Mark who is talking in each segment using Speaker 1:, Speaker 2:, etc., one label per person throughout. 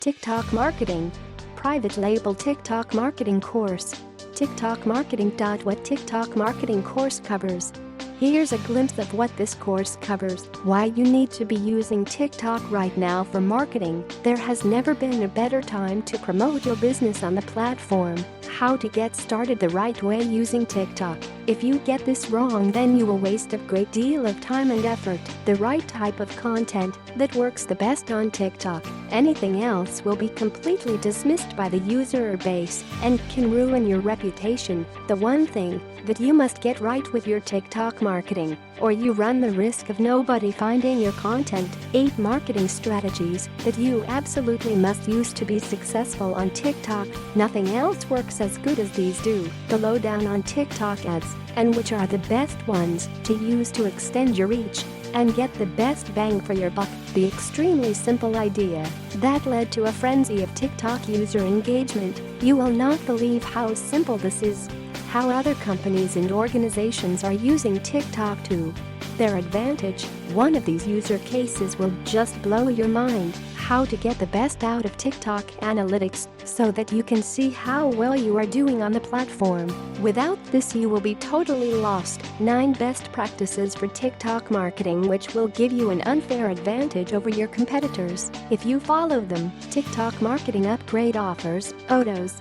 Speaker 1: TikTok Marketing. Private Label TikTok Marketing Course. TikTok Marketing. What TikTok Marketing course covers. Here's a glimpse of what this course covers. Why you need to be using TikTok right now for marketing. There has never been a better time to promote your business on the platform. How to get started the right way using TikTok. If you get this wrong, then you will waste a great deal of time and effort. The right type of content that works the best on TikTok. Anything else will be completely dismissed by the user base and can ruin your reputation. The one thing that you must get right with your TikTok marketing, or you run the risk of nobody finding your content. 8 marketing strategies that you absolutely must use to be successful on TikTok. Nothing else works as good as these do. The lowdown on TikTok ads and which are the best ones to use to extend your reach and get the best bang for your buck. The extremely simple idea that led to a frenzy of TikTok user engagement. You will not believe how simple this is. How other companies and organizations are using TikTok to their advantage. One of these user cases will just blow your mind. How to get the best out of TikTok analytics so that you can see how well you are doing on the platform. Without this, you will be totally lost. 9 best practices for TikTok marketing which will give you an unfair advantage over your competitors if you follow them. TikTok marketing upgrade offers. Photos.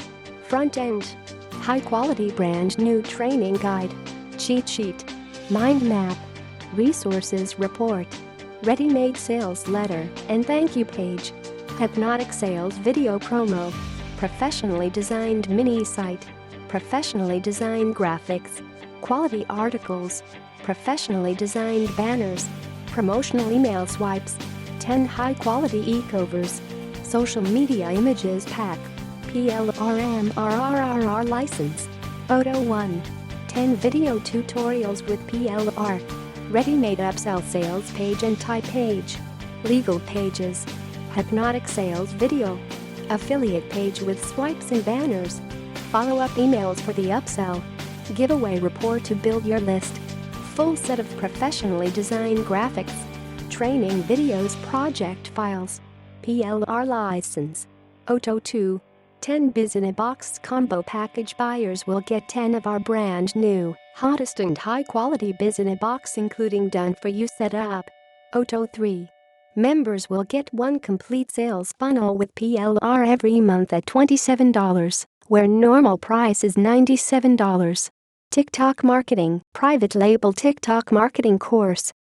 Speaker 1: Front end. High-quality brand new training guide, cheat sheet, mind map, resources report, ready-made sales letter and thank you page, Hypnotic sales video promo, professionally designed Minisite, professionally designed graphics, quality articles, professionally designed banners, promotional email swipes, 10 high-quality eCovers, social media images pack. PLR MRRRR license. Photo 1. 10 video tutorials with PLR. Ready-made upsell sales page and type page. Legal pages. Hypnotic sales video. Affiliate page with swipes and banners. Follow-up emails for the upsell. Giveaway report to build your list. Full set of professionally designed graphics. Training videos project files. PLR license. Photo 2. 10 Biz-in-a-Box combo package. Buyers will get 10 of our brand new, hottest and high-quality Biz-in-a-Box including done-for-you setup. Photo 3. Members will get 1 complete sales funnel with PLR every month at $27, where normal price is $97. TikTok Marketing. Private Label TikTok Marketing Course.